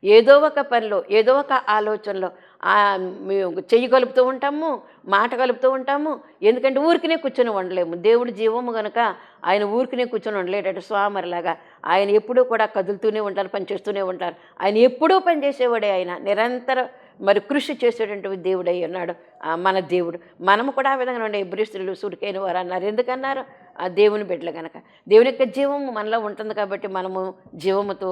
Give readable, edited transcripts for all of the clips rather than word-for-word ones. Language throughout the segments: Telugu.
ఏదో ఒక పనిలో, ఏదో ఒక ఆలోచనలో చెయ్యి కలుపుతూ ఉంటాము, మాట కలుపుతూ ఉంటాము. ఎందుకంటే ఊరికనే కూర్చొని ఉండలేము. దేవుడు జీవము కనుక ఆయన ఊరికనే కూర్చొని ఉండలేటట్టు స్వామరిలాగా ఆయన ఎప్పుడూ కూడా కదులుతూనే ఉంటారు, పనిచేస్తూనే ఉంటారు. ఆయన ఎప్పుడూ పనిచేసేవాడే. ఆయన నిరంతరం మరి కృషి చేసేటటువంటి దేవుడై ఉన్నాడు మన దేవుడు. మనము కూడా ఆ విధంగా ఉండే ఎబ్రిస్తులు సుడికైన వారు అన్నారు. ఎందుకన్నారు? ఆ దేవుని బిడ్డలు కనుక. దేవుని యొక్క జీవము మనలో ఉంటుంది కాబట్టి మనము జీవముతో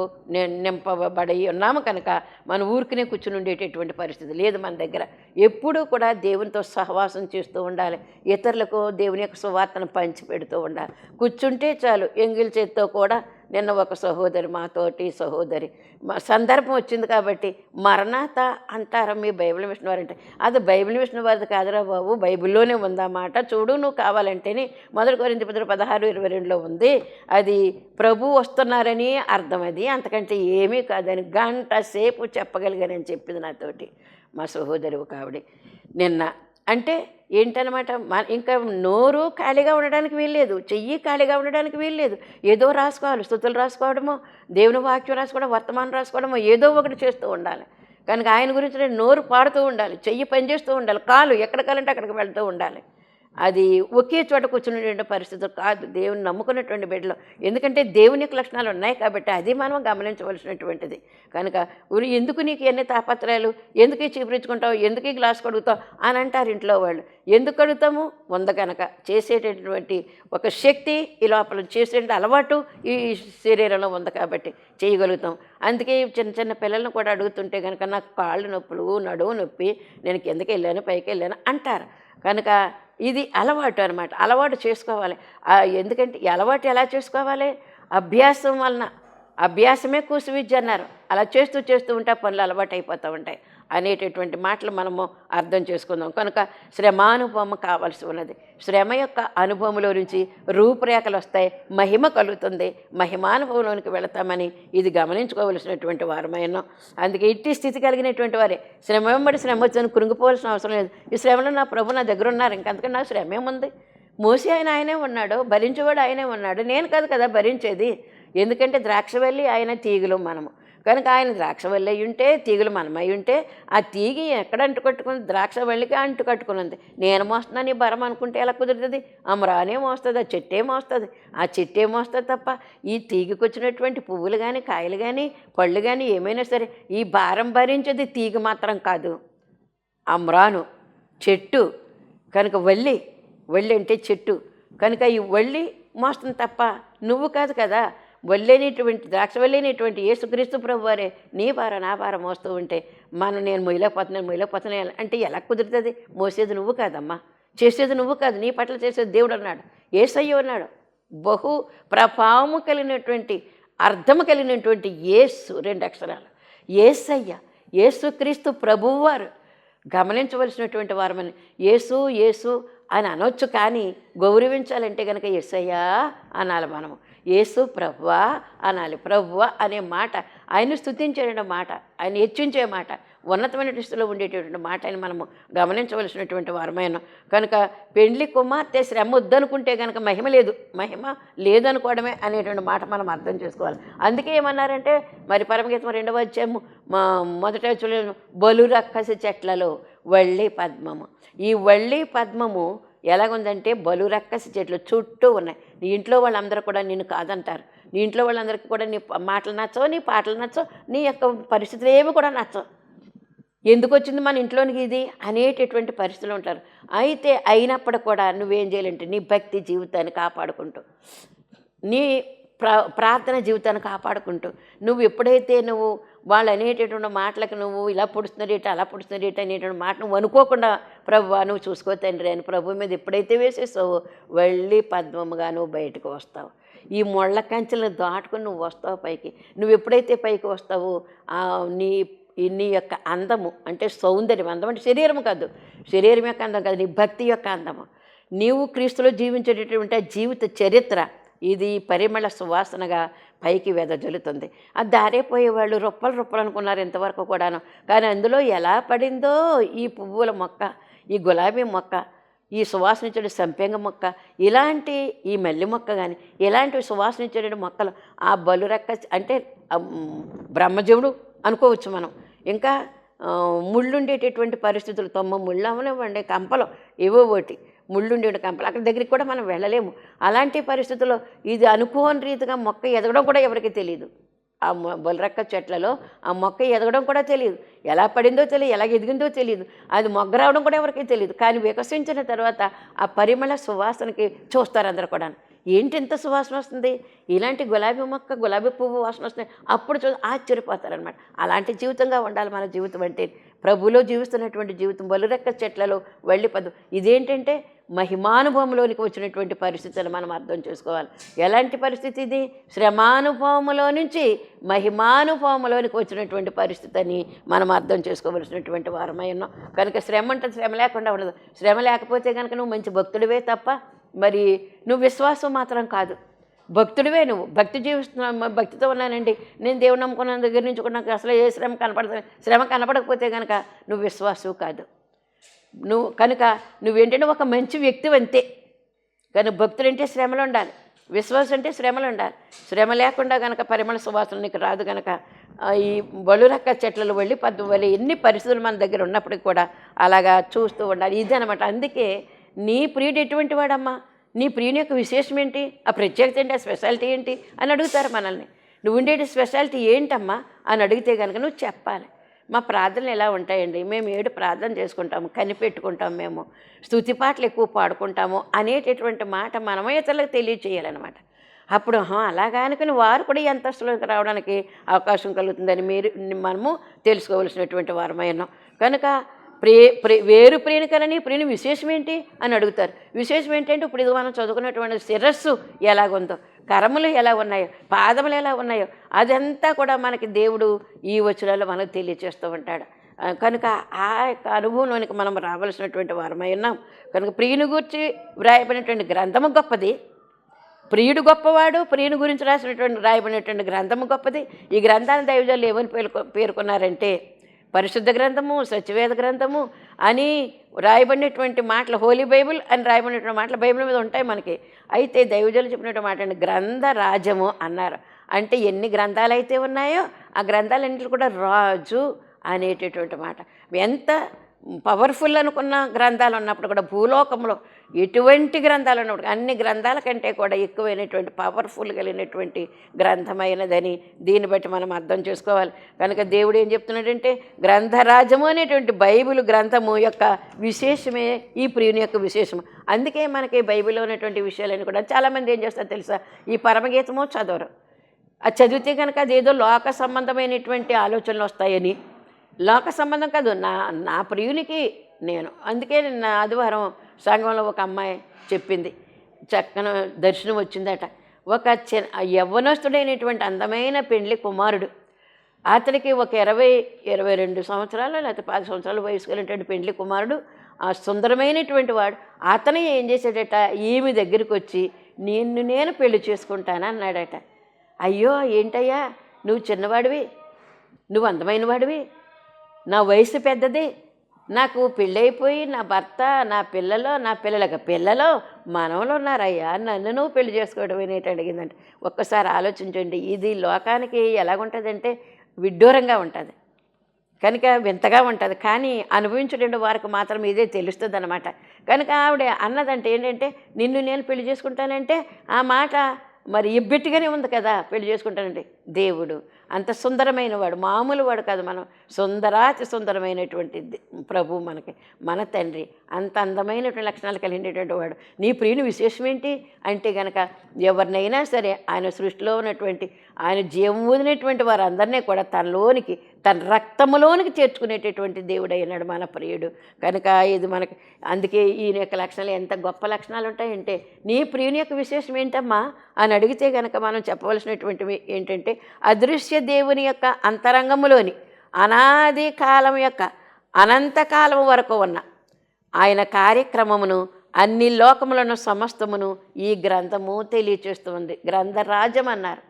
నింపబడి ఉన్నాము కనుక మన ఊరికనే కూర్చుని ఉండేటటువంటి పరిస్థితి లేదు మన దగ్గర. ఎప్పుడూ కూడా దేవునితో సహవాసం చేస్తూ ఉండాలి. ఇతరులకు దేవుని యొక్క సువార్తను పంచిపెడుతూ ఉండాలి. కూర్చుంటే చాలు. ఎంగిల్ చేత్తో కూడా నిన్న ఒక సహోదరి, మాతోటి సహోదరి సందర్భం వచ్చింది కాబట్టి మరణాత అంటారా మీ బైబిల్ మిషన్ వారంటే, అది బైబిల్ మిషన్ వారిది కాదురా బాబు, బైబిల్లోనే ఉందన్నమాట. చూడు నువ్వు కావాలంటేనే 1 కొరింథీ 16:22 ఉంది. అది ప్రభు వస్తున్నారని అర్థం. అది అంతకంటే ఏమీ కాదని గంట సేపు చెప్పగలిగానని చెప్పింది నాతోటి మా సహోదరి ఒక ఆవిడ నిన్న. అంటే ఏంటనమాట, ఇంకా నోరు ఖాళీగా ఉండడానికి వీల్లేదు, చెయ్యి ఖాళీగా ఉండడానికి వీల్లేదు. ఏదో రాసుకోవాలి, స్తుతులు రాసుకోవడమో, దేవుని వాక్యం రాసుకోవడం, వర్తమానం రాసుకోవడమో, ఏదో ఒకటి చేస్తూ ఉండాలి. కనుక ఆయన గురించి నోరు పాడుతూ ఉండాలి, చెయ్యి పనిచేస్తూ ఉండాలి, కాలు ఎక్కడికాలంటే అక్కడికి వెళ్తూ ఉండాలి. అది ఒకే చోట కూర్చునేటువంటి పరిస్థితులు కాదు దేవుని నమ్ముకున్నటువంటి బిడ్డలు. ఎందుకంటే దేవుని యొక్క లక్షణాలు ఉన్నాయి కాబట్టి అది మనం గమనించవలసినటువంటిది. కనుక ఎందుకు నీకు ఎన్ని తాపత్రయాలు, ఎందుకు చీపురించుకుంటావు, ఎందుకు ఈ గ్లాస్ కడుగుతావు అని అంటారు ఇంట్లో వాళ్ళు. ఎందుకు కడుగుతాము? ఉంది కనుక చేసేటటువంటి ఒక శక్తి ఈ లోపల చేసే అలవాటు ఈ శరీరంలో ఉంది కాబట్టి చేయగలుగుతాం. అందుకే చిన్న చిన్న పిల్లలను కూడా అడుగుతుంటే కనుక నాకు కాళ్ళు నొప్పులు, నడువు నొప్పి, నేను కిందకి వెళ్ళాను పైకి వెళ్ళాను అంటారు. కనుక ఇది అలవాటు అనమాట. అలవాటు చేసుకోవాలి. ఎందుకంటే ఈ అలవాటు ఎలా చేసుకోవాలి? అభ్యాసం వలన. అభ్యాసమే కూసు విద్య అన్నారు. అలా చేస్తూ చేస్తూ ఉంటే పనులు అలవాటు అయిపోతూ ఉంటాయి అనేటటువంటి మాటలు మనము అర్థం చేసుకుందాం. కనుక శ్రమానుభవం కావాల్సి ఉన్నది. శ్రమ యొక్క అనుభవంలో నుంచి రూపురేఖలు వస్తాయి, మహిమ కలుగుతుంది, మహిమానుభవంలోనికి వెళతామని ఇది గమనించుకోవలసినటువంటి వారమైనా. అందుకే ఇట్టి స్థితి కలిగినటువంటి వారే శ్రమ వెంబడి శ్రమ వచ్చని కృంగిపోవాల్సిన అవసరం లేదు. ఈ శ్రమలో నా ప్రభు నా దగ్గర ఉన్నారు, ఇంకంతకని నాకు శ్రమ ఏముంది? మోసి ఆయనే ఉన్నాడు, భరించేవాడు ఆయనే ఉన్నాడు, నేను కాదు కదా భరించేది. ఎందుకంటే ద్రాక్షవల్లి ఆయన, తీగలు మనము. కనుక ఆయన ద్రాక్షవల్లి అయి ఉంటే, తీగలు మనమై ఉంటే, ఆ తీగి ఎక్కడ అంటుకట్టుకుంది? ద్రాక్షవల్లికి అంటుకట్టుకున్నది. నేను మోస్తున్నాను ఈ బరం అనుకుంటే ఎలా కుదురుతుంది? అమరానే మోస్తుంది, ఆ చెట్టే మోస్తుంది, ఆ చెట్టే మోస్తుంది తప్ప ఈ తీగికి వచ్చినటువంటి పువ్వులు కానీ, కాయలు కానీ, పళ్ళు కానీ ఏమైనా సరే ఈ భారం భరించేది తీగ మాత్రం కాదు, అమ్రాను చెట్టు. కనుక వల్లి అంటే చెట్టు కనుక ఈ వల్లి మోస్తుంది తప్ప నువ్వు కాదు కదా. వల్లేనిటువంటి ద్రాక్షవల్లేనిటువంటి యేసుక్రీస్తు ప్రభు వారే నీ భారం నా భారం మోస్తూ ఉంటే నేను మొయ్యలేకపోతున్నాను అంటే ఎలా కుదురుతుంది? మోసేది నువ్వు కాదమ్మా, చేసేది నువ్వు కాదు, నీ పట్ల చేసేది దేవుడు అన్నాడు, యేసయ్య అన్నాడు. బహు ప్రభావము కలిగినటువంటి, అర్థము కలిగినటువంటి యేసు, 2 అక్షరాలు యేసయ్య, యేసుక్రీస్తు ప్రభువారు. గమనించవలసినటువంటి వారమని యేసు అని అనొచ్చు, కానీ గౌరవించాలంటే కనుక యేసయ్యా అనాలి మనము. యేసు ప్రభువా అనాలి. ప్రభువా అనే మాట ఆయన స్తుతించే మాట, ఆయన హెచ్చించే మాట, ఉన్నతమైన దృష్టిలో ఉండేటటువంటి మాట అని మనము గమనించవలసినటువంటి వారమైన. కనుక పెండ్లి కుమార్తె శ్రమ వద్దనుకుంటే కనుక మహిమ లేదనుకోవడమే అనేటువంటి మాట మనం అర్థం చేసుకోవాలి. అందుకే ఏమన్నారంటే మరి పరమగీతం 2వ అధ్యాయము మొదట బలు రక్కసి చెట్లలో వళ్ళి పద్మము. ఈ వళ్ళి పద్మము ఎలాగుందంటే బలు రక్కసి చెట్లు చుట్టూ ఉన్నాయి. నీ ఇంట్లో వాళ్ళందరూ కూడా నిన్ను కాదంటారు, నీ ఇంట్లో వాళ్ళందరికీ కూడా నీ మాటలు నచ్చవు, నీ పాటలు నచ్చవు, నీ యొక్క పరిస్థితులు ఏమి కూడా నచ్చవు. ఎందుకు వచ్చింది మన ఇంట్లోనికి ఇది అనేటటువంటి పరిస్థితులు ఉంటారు. అయితే అయినప్పుడు కూడా నువ్వేం చేయాలంటే నీ భక్తి జీవితాన్ని కాపాడుకుంటూ, నీ ప్రార్థన జీవితాన్ని కాపాడుకుంటూ, నువ్వు ఎప్పుడైతే నువ్వు వాళ్ళు అనేటటువంటి మాటలకు నువ్వు ఇలా పొడుస్తున్నదేట అలా పొడుస్తున్నదేట అనేటువంటి మాట నువ్వు అనుకోకుండా ప్రభువా నువ్వు చూసుకో తండ్రి అని ప్రభు మీద ఎప్పుడైతే వేసేస్తావో వళ్ళి పద్మముగా నువ్వు బయటకు వస్తావు. ఈ ముళ్ళ కంచెలను దాటుకొని నువ్వు వస్తావు పైకి. నువ్వు ఎప్పుడైతే పైకి వస్తావో నీ యొక్క అందము అంటే సౌందర్యం, అందం అంటే శరీరం కాదు, శరీరం యొక్క అందం కాదు, నీ భక్తి యొక్క అందము, నీవు క్రీస్తులో జీవించేటటువంటి జీవిత చరిత్ర ఇది పరిమళ సువాసనగా పైకి వెదజల్లుతుంది. అది దారేపోయేవాళ్ళు రొప్పలు అనుకున్నారు ఇంతవరకు కూడాను. కానీ అందులో ఎలా పడిందో ఈ పువ్వుల మొక్క, ఈ గులాబీ మొక్క, ఈ సువాసనిచ్చే సంపెంగ మొక్క, ఇలాంటి ఈ మల్లి మొక్క కానీ ఇలాంటి సువాసనిచ్చే మొక్కలు ఆ బలురెక్క అంటే బ్రహ్మజీవుడు అనుకోవచ్చు మనం. ఇంకా ముళ్ళుండేటటువంటి పరిస్థితులు, ముళ్ళు అవనివ్వండి, కంపలు ఏవో ఒకటి ముళ్ళుండే కంపలు, అక్కడ దగ్గరికి కూడా మనం వెళ్ళలేము. అలాంటి పరిస్థితుల్లో ఇది అనుకోని రీతిగా మొక్క ఎదగడం కూడా ఎవరికి తెలియదు. ఆ బొలరక్క చెట్లలో ఆ మొక్క ఎదగడం కూడా తెలియదు, ఎలా పడిందో తెలియదు, ఎలా ఎదిగిందో తెలియదు, అది మొగ్గ రావడం కూడా ఎవరికి తెలియదు. కానీ వికసించిన తర్వాత ఆ పరిమళ సువాసనకి చూస్తారు అందరు కూడా, ఏంటి ఎంత సువాసన వస్తుంది, ఇలాంటి గులాబీ మొక్క గులాబీ పువ్వు వాసన వస్తుంది, అప్పుడు ఆశ్చర్యపోతారనమాట. అలాంటి జీవితంగా ఉండాలి మన జీవితం అంటే. ప్రభులో జీవిస్తున్నటువంటి జీవితం బొలరెక్క చెట్లలో వెళ్ళిపోదు. ఇదేంటంటే మహిమానుభవంలోనికి వచ్చినటువంటి పరిస్థితులు మనం అర్థం చేసుకోవాలి. ఎలాంటి పరిస్థితి ఇది? శ్రమానుభవములో నుంచి మహిమానుభవంలోనికి వచ్చినటువంటి పరిస్థితి అని మనం అర్థం చేసుకోవలసినటువంటి వారమై ఉన్నాం. కనుక శ్రమ అంటే శ్రమ లేకుండా ఉండదు. శ్రమ లేకపోతే కనుక నువ్వు మంచి భక్తుడివే తప్ప మరి నువ్వు విశ్వాసం మాత్రం కాదు, భక్తుడివే. నువ్వు భక్తి జీవిస్తున్నావు, భక్తితో ఉన్నానండి, నేను దేవుని నమ్ముకున్న దగ్గర నుంచి కూడా నాకు అసలు ఏ శ్రమ కనపడుతుంది, శ్రమ కనపడకపోతే కనుక నువ్వు విశ్వాసం కాదు. కనుక నువ్వేంటంటే ఒక మంచి వ్యక్తి అంతే. కానీ భక్తులంటే శ్రమలు ఉండాలి, విశ్వాసం అంటే శ్రమలు ఉండాలి. శ్రమ లేకుండా కనుక పరిమళ సువాసన నీకు రాదు. కనుక ఈ బలురక్క చెట్లలో వెళ్ళి వల్ల ఎన్ని పరిస్థితులు మన దగ్గర ఉన్నప్పటికీ కూడా అలాగా చూస్తూ ఉండాలి. ఇది అనమాట. అందుకే నీ ప్రియుడు ఎటువంటి వాడమ్మా, నీ ప్రియుని యొక్క విశేషం ఏంటి, ఆ ప్రత్యేకత ఏంటి, ఆ స్పెషాలిటీ ఏంటి అని అడుగుతారు మనల్ని. నువ్వు ఉండేటి స్పెషాలిటీ ఏంటమ్మా అని అడిగితే కనుక నువ్వు చెప్పాలి. మా ప్రార్థనలు ఎలా ఉంటాయండి, మేము 7 ప్రార్థన చేసుకుంటాము, కనిపెట్టుకుంటాము, మేము స్తుతి పాటలు ఎక్కువ పాడుకుంటాము అనేటటువంటి మాట మనమే ఇతరులకు తెలియచేయాలన్నమాట. అప్పుడు అలాగా అనుకుని వారు కూడా ఈ అంతస్తులోకి రావడానికి అవకాశం కలుగుతుందని మనము తెలుసుకోవలసినటువంటి వారమై ఉన్నాం. కనుక వేరు ప్రియుని కలని ప్రియుని విశేషం ఏంటి అని అడుగుతారు. విశేషం ఏంటంటే ఇప్పుడు ఇది మనం చదువుకున్నటువంటి శిరస్సు ఎలాగుందో, కరములు ఎలా ఉన్నాయో, పాదములు ఎలా ఉన్నాయో, అదంతా కూడా మనకి దేవుడు ఈ వచనాల్లో మనకు తెలియచేస్తూ ఉంటాడు. కనుక ఆ యొక్క అనుభవంలోనికి మనం రావాల్సినటువంటి వారమై ఉన్నాం. కనుక ప్రియుని గురించి వ్రాయబడినటువంటి గ్రంథము గొప్పది, ప్రియుడు గొప్పవాడు, ప్రియుని గురించి రాయబడినటువంటి గ్రంథము గొప్పది. ఈ గ్రంథాన్ని దైవజనులు ఏమని పేర్కొన్నారంటే పరిశుద్ధ గ్రంథము, సత్యవేద గ్రంథము అని రాయబడినటువంటి మాటలు, హోలీ బైబిల్ అని రాయబడినటువంటి మాటలు బైబిల్ మీద ఉంటాయి మనకి. అయితే దైవజనులు చెప్పినటువంటి మాట అండి, గ్రంథ రాజము అన్నారు. అంటే ఎన్ని గ్రంథాలు అయితే ఉన్నాయో ఆ గ్రంథాలన్నింటిలో కూడా రాజు అనేటటువంటి మాట. ఎంత పవర్ఫుల్ అనుకున్న గ్రంథాలు ఉన్నప్పుడు కూడా భూలోకంలో ఎటువంటి గ్రంథాలు ఉన్నప్పుడు అన్ని గ్రంథాల కంటే కూడా ఎక్కువైనటువంటి పవర్ఫుల్ కలిగినటువంటి గ్రంథమైనదని దీన్ని బట్టి మనం అర్థం చేసుకోవాలి. కనుక దేవుడు ఏం చెప్తున్నాడంటే గ్రంథరాజము అనేటువంటి బైబిల్ గ్రంథము యొక్క విశేషమే ఈ ప్రియుని యొక్క విశేషము. అందుకే మనకి బైబిల్లో ఉన్నటువంటి విషయాలని కూడా చాలామంది ఏం చేస్తారో తెలుసా, ఈ పరమగీతము చదవరు. అది చదివితే కనుక అదేదో లోక సంబంధమైనటువంటి ఆలోచనలు వస్తాయని, లోక సంబంధం కాదు, నా ప్రియునికి నేను. అందుకే నా ఆదివారం సంఘంలో ఒక అమ్మాయి చెప్పింది, చక్కన దర్శనం వచ్చిందట. ఒక యవ్వనస్తుడైనటువంటి అందమైన పెండ్లి కుమారుడు, అతనికి ఒక 22 సంవత్సరాలు లేకపోతే 10 సంవత్సరాల వయసు కలిగినటువంటి పెండ్లి కుమారుడు, ఆ సుందరమైనటువంటి వాడు. అతను ఏం చేశాడట, ఈమె దగ్గరికి వచ్చి నేను పెళ్లి చేసుకుంటాను అన్నాడట. అయ్యో ఏంటయ్యా, నువ్వు చిన్నవాడివి, నువ్వు అందమైన వాడివి, నా వయసు పెద్దది, నాకు పెళ్ళైపోయి నా భర్త, నా పిల్లలు మనవలు ఉన్నారయ్యా, నన్ను నువ్వు పెళ్లి చేసుకోవడం అనేటి అడిగిందంటే ఒక్కసారి ఆలోచించండి. ఇది లోకానికి ఎలాగుంటుందంటే విడ్డూరంగా ఉంటుంది, కనుక వింతగా ఉంటుంది. కానీ అనుభవించడం వారికి మాత్రం ఇదే తెలుస్తుంది అన్నమాట. కనుక ఆవిడ అన్నదంటే ఏంటంటే నిన్ను నేను పెళ్లి చేసుకుంటానంటే ఆ మాట మరి ఇబ్బెట్టుగానే ఉంది కదా, పెళ్లి చేసుకుంటానండి. దేవుడు అంత సుందరమైన వాడు, మామూలు వాడు కాదు, మనం సుందరాతి సుందరమైనటువంటి ప్రభు మనకి, మన తండ్రి అంత అందమైనటువంటి లక్షణాలు కలిగినటువంటి వాడు. నీ ప్రియుని విశేషం ఏంటి అంటే కనుక ఎవరినైనా సరే ఆయన సృష్టిలో ఉన్నటువంటి ఆయన జీవం ఊదినటువంటి వారందరినీ కూడా తనలోనికి, తన రక్తములోనికి చేర్చుకునేటటువంటి దేవుడు అయినాడు మన ప్రియుడు. కనుక ఇది మనకి, అందుకే ఈయన యొక్క లక్షణాలు ఎంత గొప్ప లక్షణాలు ఉంటాయంటే, నీ ప్రియుని యొక్క విశేషం ఏంటమ్మా అని అడిగితే కనుక మనం చెప్పవలసినటువంటివి ఏంటంటే అదృశ్య దేవుని యొక్క అంతరంగములోని అనాది కాలం యొక్క అనంతకాలం వరకు ఉన్న ఆయన కార్యక్రమమును అన్ని లోకములను సమస్తమును ఈ గ్రంథము తెలియచేస్తుంది. గ్రంథరాజం అన్నారు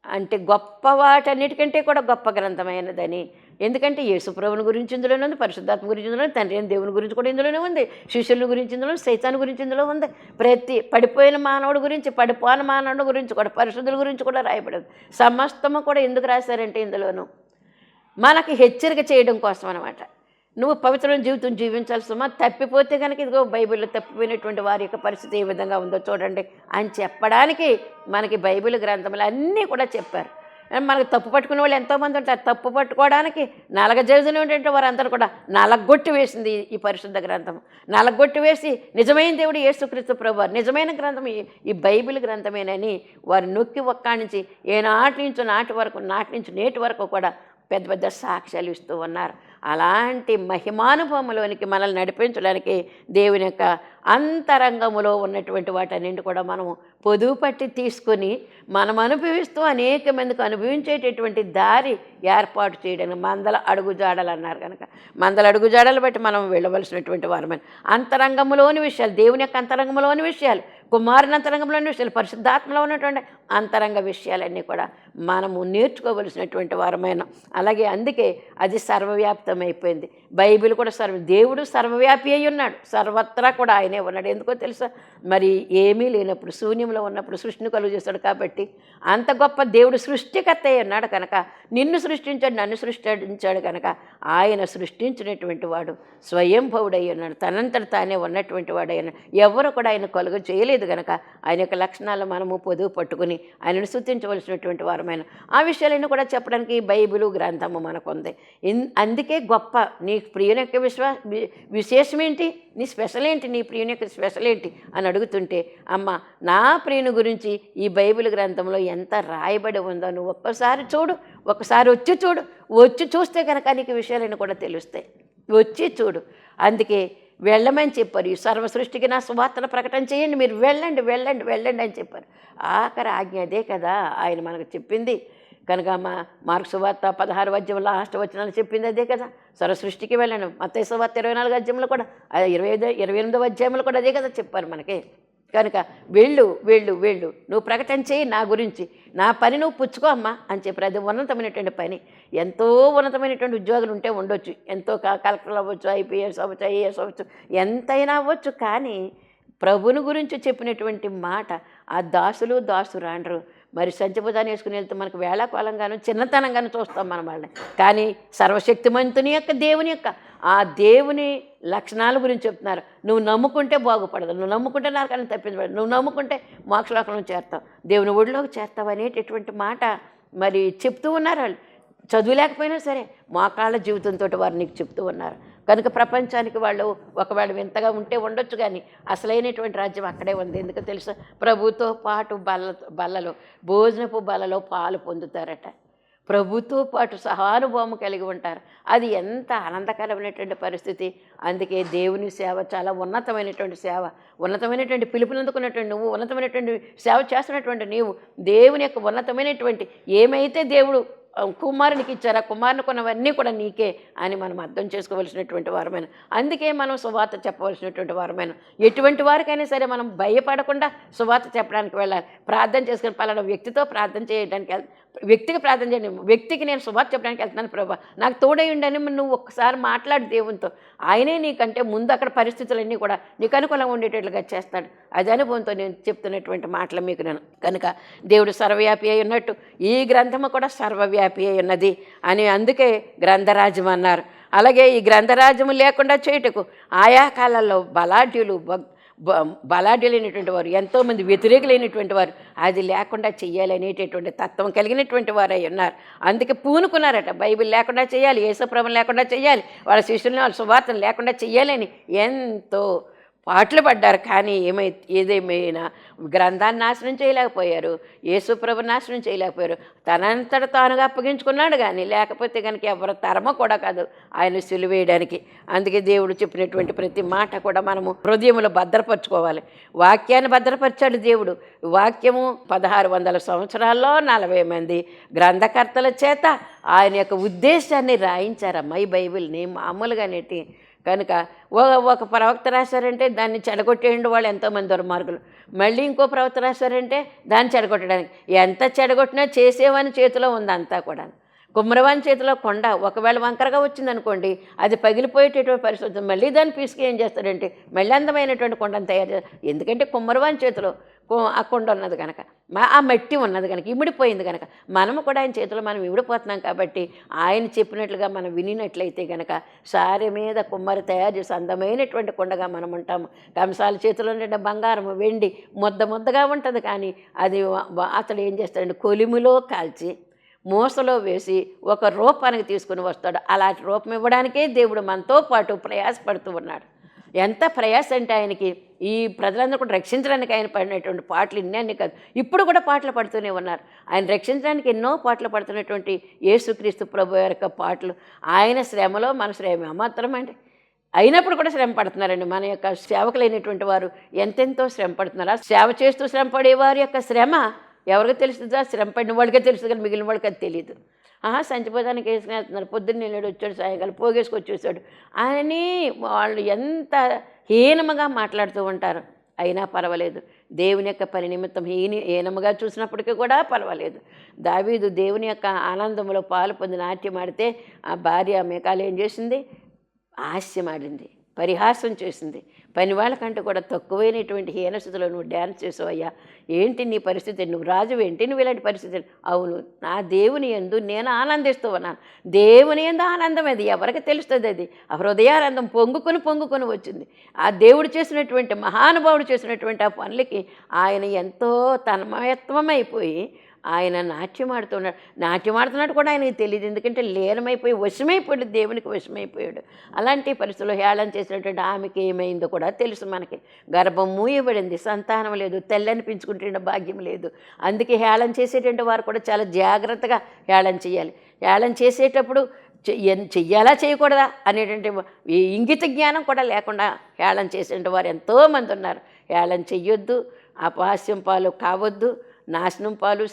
అంటే గొప్ప వాటన్నిటికంటే కూడా గొప్ప గ్రంథమైనదని. ఎందుకంటే యేసుప్రభుని గురించి ఇందులోనే ఉంది, పరిశుద్ధాత్మ గురించి ఇందులో, తండ్రి అయిన దేవుని గురించి కూడా ఇందులోనే ఉంది, శిష్యుల గురించి ఇందులో, సైతాన్ గురించి ఇందులో ఉంది, ప్రతి పడిపోయిన మానవుడి గురించి, మానవుడి గురించి కూడా, పరిశుద్ధుల గురించి కూడా రాయబడింది. సమస్తము కూడా ఎందుకు రాశారంటే ఇందులోను మనకి హెచ్చరిక చేయడం కోసం అనమాట. నువ్వు పవిత్రమైన జీవితం జీవించాల్సిన తప్పిపోతే కనుక ఇదిగో బైబిల్లో తప్పిపోయినటువంటి వారి యొక్క పరిస్థితి ఏ విధంగా ఉందో చూడండి అని చెప్పడానికి మనకి బైబిల్ గ్రంథములు అన్నీ కూడా చెప్పారు. మనకు తప్పు పట్టుకునే వాళ్ళు ఎంతోమంది ఉంటారు. తప్పు పట్టుకోవడానికి నలగజేసినటువంటి వారందరూ కూడా నలగొట్టి వేసింది ఈ పరిశుద్ధ గ్రంథం. నలగొట్టి వేసి నిజమైన దేవుడు యేసుక్రీస్తు ప్రభువారు నిజమైన గ్రంథం ఈ బైబిల్ గ్రంథమేనని వారు నొక్కి ఒక్కడి నుంచి నాటి నుంచి నేటి వరకు కూడా పెద్ద పెద్ద సాక్ష్యాలు ఇస్తూ ఉన్నారు. అలాంటి మహిమానుభవంలోనికి మనల్ని నడిపించడానికి దేవుని యొక్క అంతరంగములో ఉన్నటువంటి వాటన్నింటి కూడా మనము పొదుపు పట్టి తీసుకొని మనం అనుభవిస్తూ అనేక మందికి అనుభవించేటటువంటి దారి ఏర్పాటు చేయడానికి మందల అడుగుజాడలు అన్నారు కనుక మందల అడుగుజాడలు బట్టి మనం వెళ్ళవలసినటువంటి వారమని అంతరంగంలోని విషయాలు, దేవుని యొక్క అంతరంగంలోని విషయాలు, కుమారుని అంతరంగంలోని విషయాలు, పరిశుద్ధాత్మలో ఉన్నటువంటి అంతరంగ విషయాలన్నీ కూడా మనము నేర్చుకోవలసినటువంటి వారమైన. అలాగే అందుకే అది సర్వవ్యాప్తమైపోయింది. బైబిల్ కూడా దేవుడు సర్వవ్యాపి అయి ఉన్నాడు. సర్వత్రా కూడా ఆయనే ఉన్నాడు. ఎందుకో తెలుసా? మరి ఏమీ లేనప్పుడు శూన్యంలో ఉన్నప్పుడు సృష్టిని కలుగు చేస్తాడు. కాబట్టి అంత గొప్ప దేవుడు సృష్టికర్త అయి ఉన్నాడు కనుక నిన్ను సృష్టించాడు, నన్ను సృష్టించాడు కనుక ఆయన సృష్టించినటువంటి వాడు స్వయంభవుడై ఉన్నాడు. తనంతట తానే ఉన్నటువంటి వాడు అయినా ఎవరు కూడా ఆయన కలుగు చేయలేదు కనుక ఆయన యొక్క లక్షణాలు మనము పొదుపు పట్టుకుని ఆయనను స్తుతించవలసినటువంటి వారమైన. ఆ విషయాలన్నీ కూడా చెప్పడానికి బైబిలు గ్రంథము మనకుంది. అందుకే గొప్ప నీ ప్రియుని యొక్క విశేషం ఏంటి, నీ స్పెషల్ ఏంటి, నీ ప్రియుని యొక్క స్పెషల్ ఏంటి అని అడుగుతుంటే అమ్మ నా ప్రియుని గురించి ఈ బైబిల్ గ్రంథంలో ఎంత రాయబడి ఉందో నువ్వు ఒక్కసారి చూడు, ఒకసారి వచ్చి చూస్తే కనుక నీకు విషయాలన్నీ కూడా తెలుస్తాయి. వచ్చి చూడు. అందుకే వెళ్ళమని చెప్పారు. ఈ సర్వ సృష్టికి నా సువార్తను ప్రకటన చేయండి, మీరు వెళ్ళండి వెళ్ళండి వెళ్ళండి అని చెప్పారు. ఆఖరి ఆజ్ఞ అదే కదా ఆయన మనకు చెప్పింది కనుక మార్కు సువార్త 16 అధ్యాయంలో లాస్ట్ వచనాలు చెప్పింది అదే కదా, సర్వ సృష్టికి వెళ్ళండి. మత్తయి సువార్త 24 అధ్యాయంలో కూడా 28వ అధ్యాయంలో కూడా అదే కదా చెప్పారు మనకి. కనుక వెళ్ళు వెళ్ళు వెళ్ళు, నువ్వు ప్రకటన చేయి నా గురించి, నా పని నువ్వు పుచ్చుకో అమ్మా అని చెప్పారు. అది ఉన్నతమైనటువంటి పని. ఎంతో ఉన్నతమైనటువంటి ఉద్యోగులు ఉంటే ఉండొచ్చు, ఎంతో కలెక్టర్లు అవ్వచ్చు, ఐపీఎస్ అవ్వచ్చు, ఐఏఎస్ అవ్వచ్చు, ఎంతైనా అవ్వచ్చు. కానీ ప్రభుని గురించి చెప్పినటువంటి మాట ఆ దాసురాండ్రు మరి సంచభుజాన్ని వేసుకుని వెళ్తే మనకు వేళాకాలంగాను చిన్నతనంగాను చూస్తాం మనం వాళ్ళని. కానీ సర్వశక్తిమంతుని యొక్క దేవుని యొక్క ఆ దేవుని లక్షణాల గురించి చెప్తున్నారు. నువ్వు నమ్ముకుంటే బాగుపడదు, నువ్వు నమ్ముకుంటే నరకాన్ని తప్పించబడదు, నువ్వు నమ్ముకుంటే మోక్షలోకంలో చేరుతావు, దేవుని ఒడిలోకి చేస్తావు అనేటటువంటి మాట మరి చెప్తూ ఉన్నారు వాళ్ళు. చదువు లేకపోయినా సరే మోకాళ్ళ జీవితంతో వారు నీకు చెప్తూ ఉన్నారు. కనుక ప్రపంచానికి వాళ్ళు ఒకవేళ వింతగా ఉంటే ఉండొచ్చు, కానీ అసలైనటువంటి రాజ్యం అక్కడే ఉంది. ఎందుకు తెలుసా? ప్రభుతో పాటు బల్లలో భోజనపు బల్లలో పాలు పొందుతారట. ప్రభుతో పాటు సహానుభవం కలిగి ఉంటారు. అది ఎంత ఆనందకరమైనటువంటి పరిస్థితి. అందుకే దేవుని సేవ చాలా ఉన్నతమైనటువంటి సేవ, ఉన్నతమైనటువంటి పిలుపునందుకున్నటువంటి నువ్వు, ఉన్నతమైనటువంటి సేవ చేస్తున్నటువంటి నీవు దేవుని యొక్క ఉన్నతమైనటువంటి ఏమైతే దేవుడు కుమారునికి ఇచ్చారు, ఆ కుమారుని కొన్నవన్నీ కూడా నీకే అని మనం అర్థం చేసుకోవలసినటువంటి వారమైన. అందుకే మనం సువార్త చెప్పవలసినటువంటి వారమైన. ఎటువంటి వారికైనా సరే మనం భయపడకుండా సువార్త చెప్పడానికి వెళ్ళాలి. ప్రార్థన చేసుకుని పలానా వ్యక్తితో ప్రార్థన చేయడానికి వ్యక్తికి ప్రార్థన చేయండి, వ్యక్తికి నేను సువార్త చెప్పడానికి వెళ్తున్నాను ప్రభా, నాకు తోడై ఉండని నువ్వు ఒక్కసారి మాట్లాడు దేవునితో. ఆయనే నీకంటే ముందు అక్కడ పరిస్థితులన్నీ కూడా నీకు అనుకూలంగా ఉండేటట్లుగా చేస్తాడు. అది అనుభవంతో నేను చెప్తున్నటువంటి మాటలు మీకు నేను. కనుక దేవుడు సర్వవ్యాపి అయి ఉన్నట్టు ఈ గ్రంథము కూడా సర్వవ్యాపి అయి ఉన్నది అని అందుకే గ్రంథరాజ్యం అన్నారు. అలాగే ఈ గ్రంథరాజ్యము లేకుండా చేయుటకు ఆయా కాలాల్లో బలాఢ్యులైనటువంటి వారు, ఎంతోమంది వ్యతిరేకులైనటువంటి వారు అది లేకుండా చెయ్యాలనేటటువంటి తత్వం కలిగినటువంటి వారు అయి ఉన్నారు. అందుకే పూనుకున్నారట బైబిల్ లేకుండా చేయాలి, యేసుప్రభుని లేకుండా చేయాలి, వాళ్ళ శిష్యుల్ని వాళ్ళ సువార్తను లేకుండా చెయ్యాలని ఎంతో పాటలు పడ్డారు. కానీ ఏదేమైనా గ్రంథాన్ని నాశనం చేయలేకపోయారు, యేసుప్రభు నాశనం చేయలేకపోయారు. తనంతట తానుగా అప్పగించుకున్నాడు. కానీ లేకపోతే కనుక ఎవరి తరమ కూడా కాదు ఆయన సిలువేయడానికి. అందుకే దేవుడు చెప్పినటువంటి ప్రతి మాట కూడా మనము హృదయంలో భద్రపరచుకోవాలి. వాక్యాన్ని భద్రపరిచాడు దేవుడు. వాక్యము 1600 సంవత్సరాల్లో 40 మంది గ్రంథకర్తల చేత ఆయన యొక్క ఉద్దేశాన్ని రాయించారమ్మా ఈ బైబిల్ని, మామూలుగానేటి. కనుక ఒక ప్రవక్త రాశారంటే దాన్ని చెడగొట్టేయండి వాళ్ళు ఎంతోమంది దుర్మార్గులు. మళ్ళీ ఇంకో ప్రవక్త రాశారంటే దాన్ని చెడగొట్టడానికి ఎంత చెడగొట్టినా చేసేవని చేతిలో ఉంది అంతా కూడా. కుమ్మరవాని చేతిలో కొండ ఒకవేళ వంకరగా వచ్చిందనుకోండి, అది పగిలిపోయేటటువంటి పరిస్థితి. మళ్ళీ దాన్ని పీసుకు ఏం చేస్తాడంటే మళ్ళీ అందమైనటువంటి కొండను తయారు చేస్తారు. ఎందుకంటే కుమ్మరవాని చేతిలో ఆ కొండ ఉన్నది కనుక, ఆ మట్టి ఉన్నది కనుక, ఇమిడిపోయింది కనుక, మనము కూడా ఆయన చేతిలో మనం ఇమిడిపోతున్నాం. కాబట్టి ఆయన చెప్పినట్లుగా మనం వినినట్లయితే కనుక సారె మీద కుమ్మరి తయారు చేసి అందమైనటువంటి కొండగా మనం ఉంటాము. కంసాల చేతిలో ఉండే బంగారం వెండి ముద్దగా ఉంటుంది, కానీ అది అతడు ఏం చేస్తాడంటే కొలిమిలో కాల్చి మూసలో వేసి ఒక రూపానికి తీసుకుని వస్తాడు. అలాంటి రూపం ఇవ్వడానికే దేవుడు మనతో పాటు ప్రయాసపడుతూ ఉన్నాడు. ఎంత ప్రయాస అంటే ఆయనకి ఈ ప్రజలందరూ కూడా రక్షించడానికి ఆయన పడినటువంటి పాటలు ఇన్ని కాదు, ఇప్పుడు కూడా పాటలు పడుతూనే ఉన్నారు. ఆయన రక్షించడానికి ఎన్నో పాటలు పడుతున్నటువంటి యేసుక్రీస్తు ప్రభు యొక్క పాటలు. ఆయన శ్రమలో మన శ్రమ మాత్రమండి, అయినప్పుడు కూడా శ్రమ పడుతున్నారండి. మన యొక్క సేవకులైనటువంటి వారు ఎంతెంతో శ్రమ పడుతున్నారు. ఆ సేవ చేస్తూ శ్రమ పడేవారి యొక్క శ్రమ ఎవరికి తెలుస్తుందా? శ్రమ పడిన వాడికే తెలుస్తుంది, కానీ మిగిలిన వాడికి అది తెలియదు. సంచిపోతానికి వేసుకుని వెళ్తున్నారు, పొద్దున్న నీళ్ళు వచ్చాడు, సాయంకాలం పోగేసుకొచ్చేసాడు అని వాళ్ళు ఎంత హీనముగా మాట్లాడుతూ ఉంటారు. అయినా పర్వాలేదు, దేవుని యొక్క పని నిమిత్తం హీనముగా చూసినప్పటికీ కూడా పర్వాలేదు. దావీదు దేవుని యొక్క ఆనందంలో పాలు పొంది నాట్యమాడితే ఆ భార్య మీకాలు ఏం చేసింది? హాస్యమాడింది, పరిహాసం చేసింది. పని వాళ్ళకంటే కూడా తక్కువైనటువంటి హీనస్థితిలో నువ్వు డ్యాన్స్ చేసావయ్యా, ఏంటి నీ పరిస్థితి, నువ్వు రాజు ఏంటి, నువ్వు ఇలాంటి పరిస్థితి? అవును, నా దేవుని యందు నేను ఆనందిస్తూ ఉన్నాను. దేవుని యందు ఆనందం అది ఎవరికి తెలుస్తుంది? అది ఆ హృదయానందం పొంగుకొని వచ్చింది. ఆ దేవుడు చేసినటువంటి మహానుభావుడు చేసినటువంటి ఆ పనులకి ఆయన ఎంతో తన్మయత్వమైపోయి ఆయన నాట్యమాడుతున్నాడు కూడా ఆయనకి తెలియదు. ఎందుకంటే లీనమైపోయి వశమైపోయాడు, దేవునికి వశమైపోయాడు. అలాంటి పరిస్థితుల్లో హేళన చేసినటువంటి ఆమెకి ఏమైందో కూడా తెలుసు మనకి. గర్భం మూయబడింది, సంతానం లేదు, తల్లి అనిపించుకుంటే భాగ్యం లేదు. అందుకే హేళన చేసేటువంటి వారు కూడా చాలా జాగ్రత్తగా హేళన చేయాలి. హేళన చేసేటప్పుడు చెయ్యాలా చేయకూడదా అనేటువంటి ఈ ఇంగిత జ్ఞానం కూడా లేకుండా హేళన చేసేటువంటి వారు ఎంతోమంది ఉన్నారు. హేళన చెయ్యొద్దు, అపహాస్యం పాలు కావద్దు, నాశనం పాలు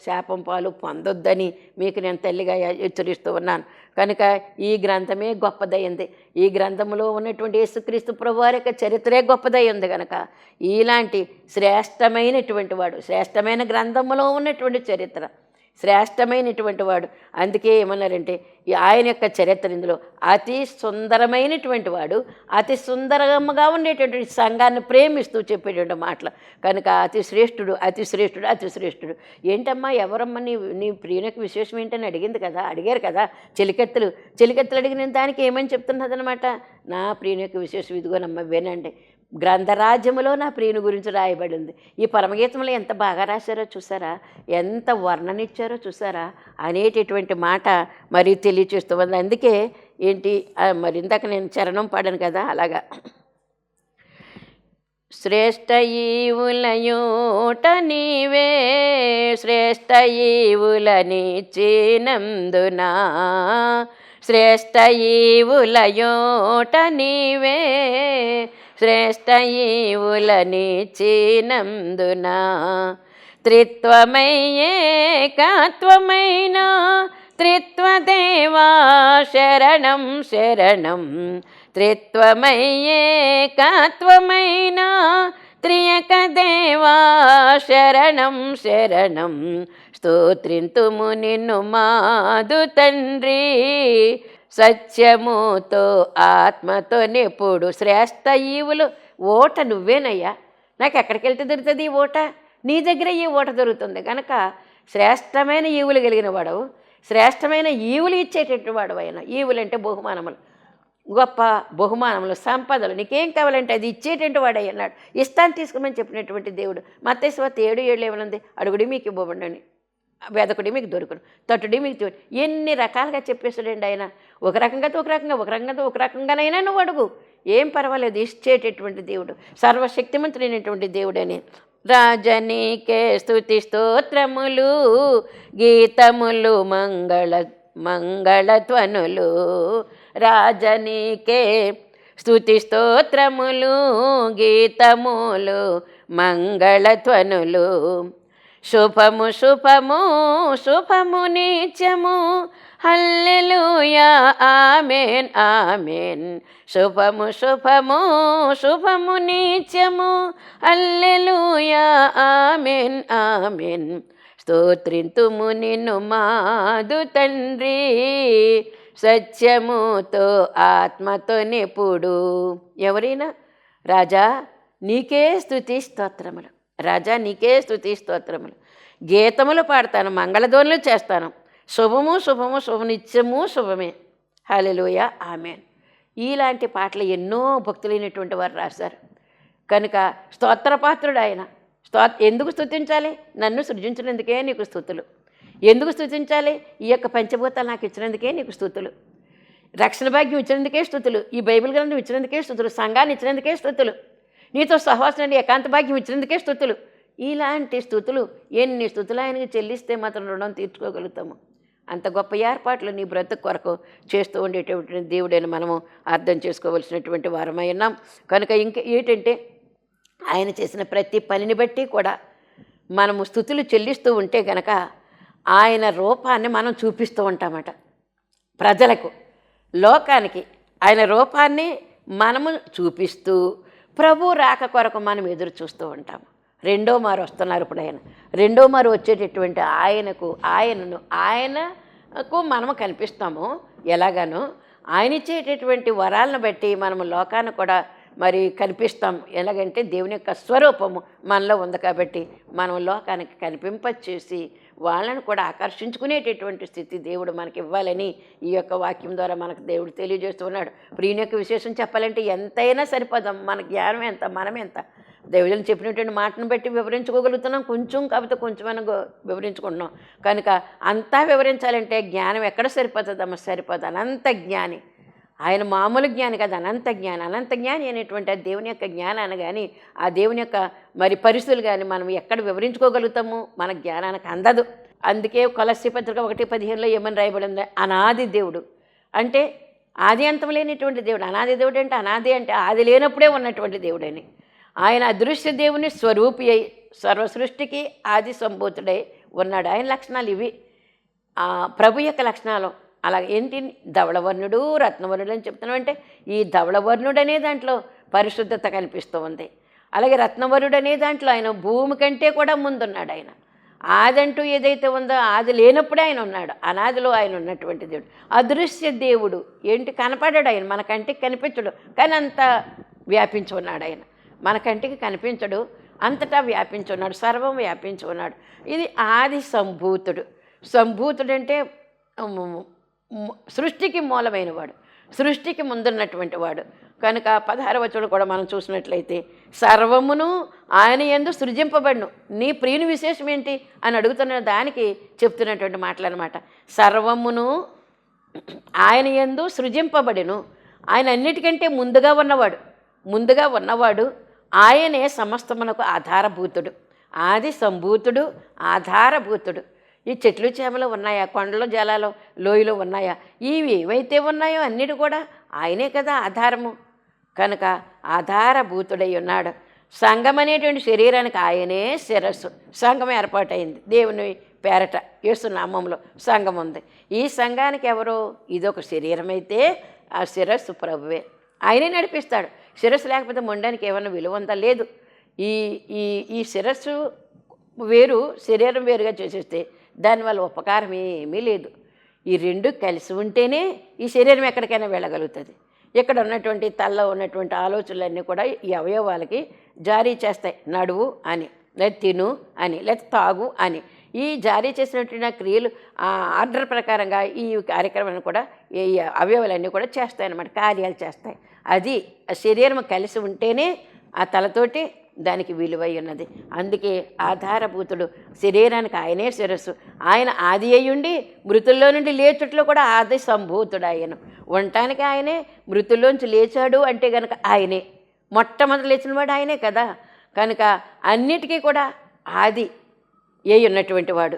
శాపం పాలు పొందొద్దని మీకు నేను తల్లిగా హెచ్చరిస్తూ ఉన్నాను. కనుక ఈ గ్రంథమే గొప్పదయ్యింది. ఈ గ్రంథంలో ఉన్నటువంటి యేసుక్రీస్తు ప్రభువారి యొక్క చరిత్రే గొప్పదయ్యింది. కనుక ఇలాంటి శ్రేష్టమైనటువంటి వాడు, శ్రేష్టమైన గ్రంథంలో ఉన్నటువంటి చరిత్ర శ్రేష్టమైనటువంటి వాడు. అందుకే ఏమన్నారంటే ఆయన యొక్క చరిత్ర ఇందులో అతి సుందరమైనటువంటి వాడు, అతి సుందరంగా ఉండేటటువంటి సంఘాన్ని ప్రేమిస్తూ చెప్పేటువంటి మాటలు. కనుక అతి శ్రేష్ఠుడు. ఏంటమ్మా, ఎవరమ్మా నీ ప్రియునికి విశేషం ఏంటని అడిగారు కదా చెలికెత్తలు అడిగిన దానికి ఏమని చెప్తున్నదనమాట? నా ప్రియునికి విశేషం ఇదిగోనమ్మా వినండి, గ్రంథరాజ్యములో నా ప్రియుని గురించి రాయబడింది. ఈ పరమగీతంలో ఎంత బాగా రాశారో చూసారా, ఎంత వర్ణనిచ్చారో చూసారా అనేటటువంటి మాట మరి తెలియచేస్తుంది. అందుకే ఏంటి మరి ఇందాక నేను చరణం పాడాను కదా, అలాగా శ్రేష్ఠ ఈవులయోట నీవే శ్రేష్ఠ ఈవులనిచ్చినందునా, శ్రేష్ఠ ఈవులయోట నీవే శ్రేష్ఠ ఈవులనిచ్చినందున, త్రిత్వమయ్యేకత్వమైన త్రిత్వదేవా శరణం త్రిత్వమయ్యేకత్వమైన త్రియకదేవా శరణం స్తోత్రింతుము నిన్ను మాదు తండ్రి, సత్యముతో ఆత్మతో నెప్పుడు. శ్రేష్ఠ ఈవులు ఓట నువ్వేనయ్యా, నాకు ఎక్కడికి వెళ్తే దొరుకుతుంది ఈ ఓట? నీ దగ్గర ఈ ఓట దొరుకుతుంది. కనుక శ్రేష్టమైన ఈవులు కలిగిన వాడవు, శ్రేష్టమైన ఈవులు ఇచ్చేటట్టు వాడు. ఆయన ఈవులు అంటే బహుమానములు, గొప్ప బహుమానములు, సంపదలు, నీకేం కావాలంటే అది ఇచ్చేటువంటి వాడు అన్నాడు. ఇస్తాను తీసుకోమని చెప్పినటువంటి దేవుడు. మత్తయి సువార్త 7:7 ఏమనుంది? అడుగుడి మీకు ఇవ్వబడును, వెదకుడి మీకు దొరుకును, తట్టుడి మీకు దొరుకు. ఎన్ని రకాలుగా చెప్పేసాడండి ఆయన. ఒక రకంగానైనా నువ్వు అడుగు, ఏం పర్వాలేదు, ఇచ్చేటటువంటి దేవుడు, సర్వశక్తిమంతుడైనటువంటి దేవుడని. రాజనీకే స్తుతి స్తోత్రములు గీతములు మంగళధ్వనులు, రాజనీకే స్తుతి స్తోత్రములు గీతములు మంగళధ్వనులు, శుభము నిత్యము హల్లెలూయా ఆమేన్. శుభము నిత్యము హల్లెలూయా ఆమేన్. స్తోత్రింతుము నిన్ను మాదు తండ్రి, సత్యముతో ఆత్మతో నెప్పుడు. ఎవరైనా రాజా నీకే స్తుతి స్తోత్రములు, రాజా నీకే స్తుతి స్తోత్రములు, గీతములు పాడతాను, మంగళధ్వనులు చేస్తాను, శుభము శుభము శుభనిత్యము శుభమే, హల్లెలూయా ఆమేన్. ఇలాంటి పాటలు ఎన్నో భక్తులైనటువంటి వారు రాశారు. కనుక స్తోత్రపాత్రుడు ఆయన. ఎందుకు స్తుతించాలి? నన్ను సృజించినందుకే నీకు స్తుతులు. ఎందుకు స్తుతించాలి? ఈ యొక్క పంచభూతాలు నాకు ఇచ్చినందుకే నీకు స్తుతులు. రక్షణ భాగ్యం ఇచ్చినందుకే స్తుతులు. ఈ బైబిల్ గ్రంథం ఇచ్చినందుకే స్తుతులు. సంఘాన్ని ఇచ్చినందుకే స్తుతులు. నీతో సహవాసనాన్ని ఏకాంత భాగ్యం ఇచ్చినందుకే స్తుతులు. ఇలాంటి స్తుతులు, ఎన్ని స్తుతులు ఆయనకి చెల్లిస్తే మాత్రం రుణం తీర్చుకోగలుగుతాము. అంత గొప్ప ఏర్పాట్లు నీ బ్రతుకు కొరకు చేస్తూ ఉండేటువంటి దేవుడని మనము అర్థం చేసుకోవలసినటువంటి వారమై ఉన్నాం. కనుక ఇంకా ఏంటంటే ఆయన చేసిన ప్రతి పనిని బట్టి కూడా మనము స్తుతులు చెల్లిస్తూ ఉంటే గనక ఆయన రూపాన్ని మనం చూపిస్తూ ఉంటామట. ప్రజలకు, లోకానికి ఆయన రూపాన్ని మనము చూపిస్తూ ప్రభు రాక కొరకు మనం ఎదురు చూస్తూ ఉంటాము. రెండో మారు వస్తున్నారు. ఇప్పుడు ఆయన రెండో మారు వచ్చేటటువంటి ఆయనకు మనము కనిపిస్తాము. ఎలాగానో ఆయన ఇచ్చేటటువంటి వరాలను బట్టి మనము లోకాన్ని కూడా మరి కనిపిస్తాం. ఎలాగంటే దేవుని యొక్క స్వరూపము మనలో ఉంది కాబట్టి మనం లోకానికి కనిపింపచేసి వాళ్ళని కూడా ఆకర్షించుకునేటటువంటి స్థితి దేవుడు మనకి ఇవ్వాలని ఈ యొక్క వాక్యం ద్వారా మనకు దేవుడు తెలియజేస్తున్నాడు. ప్రియుని యొక్క విశేషం చెప్పాలంటే ఎంతైనా సరిపోదాం. మన జ్ఞానం ఎంత, మనం ఎంత, దేవుడు చెప్పినటువంటి మాటను బట్టి వివరించుకోగలుగుతున్నాం. కొంచెం కాకపోతే కొంచెమైనా వివరించుకుంటున్నాం. కనుక అంతా వివరించాలంటే జ్ఞానం ఎక్కడ సరిపోతుందమ్మా? సరిపోదు. అనంత జ్ఞాని ఆయన, మామూలు జ్ఞాని కదా, అనంత జ్ఞాని. అనంత జ్ఞాని అనేటువంటి ఆ దేవుని యొక్క జ్ఞానాన్ని కానీ, ఆ దేవుని యొక్క మరి పరిస్థితులు కానీ మనం ఎక్కడ వివరించుకోగలుగుతాము? మన జ్ఞానానికి అందదు. అందుకే కొలస్సీ పత్రిక 1:15 ఏమని రాయబడింది? అనాది దేవుడు అంటే ఆది అంతం లేనిటువంటి దేవుడు. అనాది దేవుడు అంటే అనాది అంటే ఆది లేనప్పుడే ఉన్నటువంటి దేవుడని. ఆయన అదృశ్య దేవుని స్వరూపి అయి సర్వసృష్టికి ఆది సంభూతుడై ఉన్నాడు. ఆయన లక్షణాలు ఇవి. ప్రభు యొక్క లక్షణాలు అలాగే ఏంటి? ధవళవర్ణుడు, రత్నవర్ణుడు అని చెప్తున్నాం. అంటే ఈ ధవళవర్ణుడు అనే దాంట్లో పరిశుద్ధత కనిపిస్తూ ఉంది. అలాగే రత్నవర్ణుడు అనే దాంట్లో ఆయన భూమి కంటే కూడా ముందున్నాడు. ఆయన ఆదంటూ ఏదైతే ఉందో ఆది లేనప్పుడే ఆయన ఉన్నాడు. అనాదిలో ఆయన ఉన్నటువంటి దేవుడు. అదృశ్య దేవుడు ఏంటి? కనపడాడు ఆయన, మన కంటికి కనిపించడు, కానీ అంత వ్యాపించి ఉన్నాడు ఆయన. మన కంటికి కనిపించడు, అంతటా వ్యాపించి ఉన్నాడు, సర్వం వ్యాపించి ఉన్నాడు. ఇది ఆది సంభూతుడు. సంభూతుడు అంటే సృష్టికి మూలమైన వాడు, సృష్టికి ముందున్నటువంటి వాడు. కనుక 16వ వచనం కూడా మనం చూసినట్లయితే సర్వమును ఆయన యందు సృజింపబడును. నీ ప్రియుని విశేషం ఏంటి అని అడుగుతున్న దానికి చెప్తున్నటువంటి మాటలు అన్నమాట. సర్వమును ఆయన యందు సృజింపబడును. ఆయన అన్నిటికంటే ముందుగా ఉన్నవాడు ఆయనే సమస్తమునకు ఆధారభూతుడు. ఆది సంభూతుడు, ఆధారభూతుడు. ఈ చెట్లు చేమలు ఉన్నాయా, కొండలు జలాలు లోయలు ఉన్నాయా, ఇవి ఏవైతే ఉన్నాయో అన్నిటి కూడా ఆయనే కదా ఆధారము. కనుక ఆధారభూతుడై ఉన్నాడు. సంఘం అనేటువంటి శరీరానికి ఆయనే శిరస్సు. సంఘం ఏర్పాటైంది దేవుని పేరట, యేసు నామములో సంఘం ఉంది. ఈ సంఘానికి ఎవరు? ఇదొక శరీరం అయితే ఆ శిరస్సు ప్రభువే. ఆయనే నడిపిస్తాడు. శిరస్సు లేకపోతే మొండానికి ఏమన్నా విలువ ఉందా? లేదు. ఈ ఈ ఈ శిరస్సు వేరు, శరీరం వేరుగా చేసేస్తే దానివల్ల ఉపకారం ఏమీ లేదు. ఈ రెండు కలిసి ఉంటేనే ఈ శరీరం ఎక్కడికైనా వెళ్ళగలుగుతుంది. ఇక్కడ ఉన్నటువంటి తలలో ఉన్నటువంటి ఆలోచనలన్నీ కూడా ఈ అవయవాలకి జారీ చేస్తాయి. నడువు అని, లేదా తిను అని, లేదా తాగు అని. ఈ జారీ చేసినటువంటి క్రియలు ఆ ఆర్డర్ ప్రకారంగా ఈ కార్యక్రమాన్ని కూడా ఈ అవయవాలన్నీ కూడా చేస్తాయి అన్నమాట, కార్యాలు చేస్తాయి. అది ఆ శరీరం కలిసి ఉంటేనే ఆ తలతోటి దానికి విలువై ఉన్నది. అందుకే ఆధారభూతుడు. శరీరానికి ఆయనే శిరస్సు. ఆయన ఆది అయ్యుండి మృతుల్లో నుండి లేచుట్లో కూడా ఆది సంభూతుడు. ఆయన ఉండటానికి ఆయనే, మృతుల్లోంచి లేచాడు అంటే కనుక ఆయనే. మొట్టమొదటి లేచినవాడు ఆయనే కదా. కనుక అన్నిటికీ కూడా ఆది అయి ఉన్నటువంటి వాడు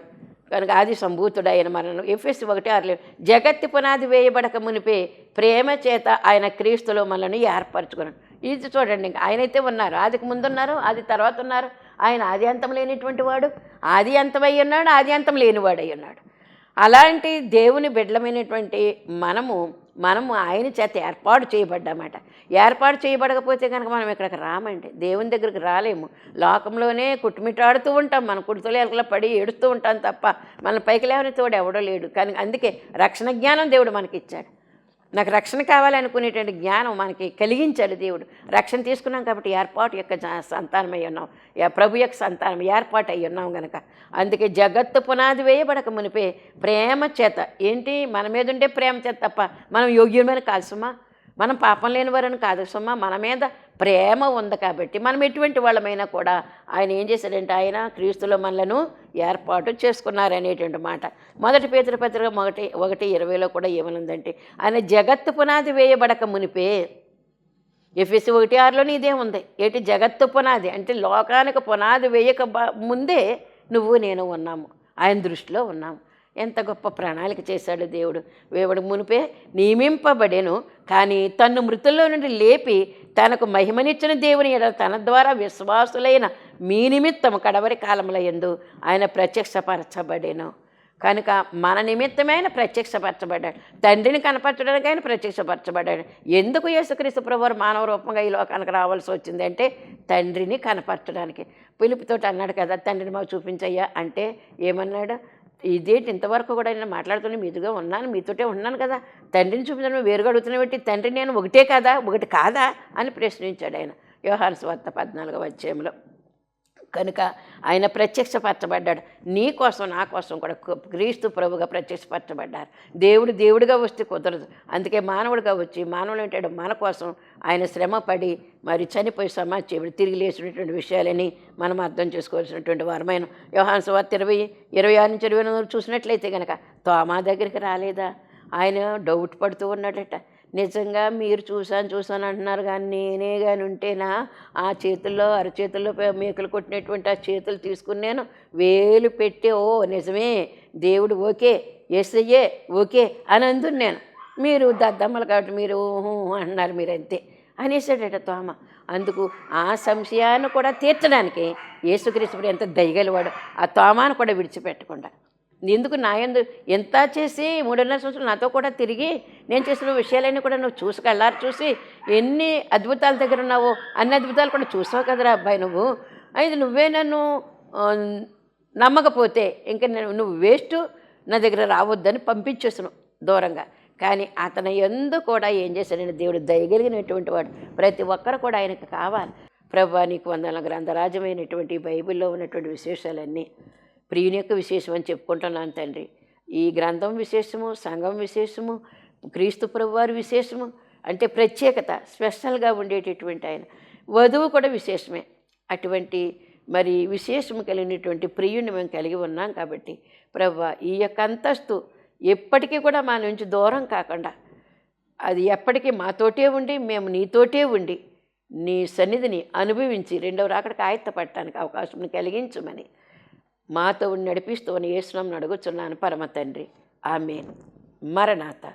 కనుక ఆది సంభూతుడు ఆయన. మనం ఎఫెసు 1:6 జగత్తి పునాది వేయబడక మునిపే ప్రేమ చేత ఆయన క్రీస్తులో మనల్ని ఏర్పరచుకున్నాడు. ఇది చూడండి, ఇంకా ఆయనైతే ఉన్నారు, ఆదికి ముందున్నారు, ఆది తర్వాత ఉన్నారు. ఆయన ఆది అంతం లేనిటువంటి వాడు, ఆది అంతమై ఉన్నాడు, ఆది అంతం లేనివాడై ఉన్నాడు. అలాంటి దేవుని బిడ్డలమైనటువంటి మనము ఆయన చేత ఏర్పాటు చేయబడ్డామాట. ఏర్పాటు చేయబడకపోతే కనుక మనం ఇక్కడికి రామండి, దేవుని దగ్గరికి రాలేము. లోకంలోనే కుట్టుమిట్టాడుతూ ఉంటాం, మన కుడితోలు ఎలకలా పడి ఏడుస్తూ ఉంటాం తప్ప మన పైకి లేవని తోడు ఎవడో లేడు. కానీ అందుకే రక్షణ జ్ఞానం దేవుడు మనకిచ్చాడు. నాకు రక్షణ కావాలనుకునేటువంటి జ్ఞానం మనకి కలిగించాడు దేవుడు. రక్షణ తీసుకున్నాం కాబట్టి ఏర్పాటు యొక్క సంతానమై ఉన్నాం, ప్రభు యొక్క సంతానం ఏర్పాటు అయ్యి ఉన్నాం కనుక. అందుకే జగత్తు పునాది వేయబడక మునిపే ప్రేమ చేత, ఏంటి మన మీద ఉండే ప్రేమ చేత తప్ప మనం యోగ్యమైన కాదు సుమా, మనం పాపం లేని వారని కాదు సుమా, మన మీద ప్రేమ ఉంది కాబట్టి మనం ఎటువంటి వాళ్ళమైనా కూడా ఆయన ఏం చేశాడంటే ఆయన క్రీస్తులో మనలను ఏర్పాటు చేసుకున్నారనేటువంటి మాట. మొదటి పేతురు పత్రిక 1:20 కూడా ఏమనుందంటే ఆయన జగత్తు పునాది వేయబడక మునిపే, ఎఫెసీ 1:6లోని ఇదే ఉంది. ఏంటి జగత్తు పునాది అంటే లోకానికి పునాది వేయక ముందే నువ్వు నేను ఉన్నాము, ఆయన దృష్టిలో ఉన్నాము. ఎంత గొప్ప ప్రణాళిక చేశాడు దేవుడు. వేవడు మునిపే నియమింపబడెను, కానీ తన్ను మృతుల్లో నుండి లేపి తనకు మహిమనిచ్చిన దేవుని ఎడల తన ద్వారా విశ్వాసులైన మీ నిమిత్తము కడవరి కాలముల యందు ఆయన ప్రత్యక్షపరచబడెను. కనుక మన నిమిత్తమైన ప్రత్యక్షపరచబడ్డాడు, తండ్రిని కనపరచడానికి ఆయన ప్రత్యక్షపరచబడ్డాడు. ఎందుకు యేసుక్రీస్తు ప్రభువారు మానవ రూపంగా ఈ లోకానికి రావాల్సి వచ్చింది అంటే తండ్రిని కనపరచడానికి. పిలుపుతోటి అన్నాడు కదా, తండ్రిని మాకు చూపించయ్యా అంటే ఏమన్నాడు, ఇదేంటి ఇంతవరకు కూడా నేను మాట్లాడుతూనే మీదుగా ఉన్నాను, మీతోటే ఉన్నాను కదా, తండ్రిని చూపించడం వేరుగా అడుగుతున్నా పెట్టి తండ్రి నేను ఒకటే కాదా, ఒకటి కాదా అని ప్రశ్నించాడు ఆయన యోహాను సువార్త 14వ అధ్యాయంలో. కనుక ఆయన ప్రత్యక్షపరచబడ్డాడు నీ కోసం నా కోసం కూడా. క్రీస్తు ప్రభుగా ప్రత్యక్షపరచబడ్డారు. దేవుడిగా వస్తే కుదరదు, అందుకే మానవుడిగా వచ్చి మానవుడు అంటాడు మన కోసం ఆయన శ్రమపడి మరి చనిపోయి సమాధి చేయబడి తిరిగి లేచినటువంటి విషయాలని మనం అర్థం చేసుకోవాల్సినటువంటి వారమైన. యోహాను సువార్త 20:26-29 చూసినట్లయితే కనుక తోమా దగ్గరికి రాలేదా, ఆయన డౌట్ పడుతూ ఉన్నాడట. నిజంగా మీరు చూశాను అంటున్నారు కానీ నేనే కానీ ఉంటేనా ఆ చేతుల్లో అరచేతుల్లో మేకలు కొట్టినటువంటి ఆ చేతులు తీసుకుని నేను వేలు పెట్టి ఓ నిజమే దేవుడు ఓకే యేసయ్యే ఓకే అని అందును నేను, మీరు దద్దమ్మలు కాబట్టి మీరు అంటున్నారు మీరు అంతే అనేసాడట తోమ. అందుకు ఆ సంశయాన్ని కూడా తీర్చడానికి యేసుక్రీస్తు ఎంత దయగలివాడు, ఆ తోమాను కూడా విడిచిపెట్టకుండా. ఎందుకు నా యందు ఎంత చేసి 3.5 సంవత్సరాలు నాతో కూడా తిరిగి నేను చేసిన విషయాలన్నీ కూడా నువ్వు చూసుకెళ్ళారు, చూసి ఎన్ని అద్భుతాల దగ్గర ఉన్నావో అన్ని అద్భుతాలు కూడా చూసావు కదరా అబ్బాయి నువ్వు. అయితే నువ్వే నన్ను నమ్మకపోతే ఇంకా నువ్వు వేస్ట్, నా దగ్గర రావద్దని పంపించేసాను దూరంగా. కానీ అతను ఎందు కూడా ఏం చేశాడని దేవుడు దయగలిగినటువంటి వాడు. ప్రతి ఒక్కరు కూడా ఆయనకు కావాలి. ప్రభువా నీకు వందనాలు, గ్రంథరాజ్యమైనటువంటి బైబిల్లో ఉన్నటువంటి విశేషాలన్నీ ప్రియుని యొక్క విశేషం అని చెప్పుకుంటున్నాను తండ్రి. ఈ గ్రంథం విశేషము, సంఘం విశేషము, క్రీస్తు ప్రభువారి విశేషము అంటే ప్రత్యేకత స్పెషల్గా ఉండేటటువంటి ఆయన. వధువు కూడా విశేషమే. అటువంటి మరి విశేషము కలిగినటువంటి ప్రియుడిని మేము కలిగి ఉన్నాం కాబట్టి ప్రభువా ఈ యొక్క అంతస్తు ఎప్పటికీ కూడా మా నుంచి దూరం కాకుండా అది ఎప్పటికీ మాతోటే ఉండి మేము నీతోటే ఉండి నీ సన్నిధిని అనుభవించి రెండవ రాకడికి ఆయత్తపడటానికి అవకాశం కలిగించమని మాతో నడిపిస్తూ యేసు నామమున అడుగుచున్నాను పరమ తండ్రి. ఆమేన్. మరణాత.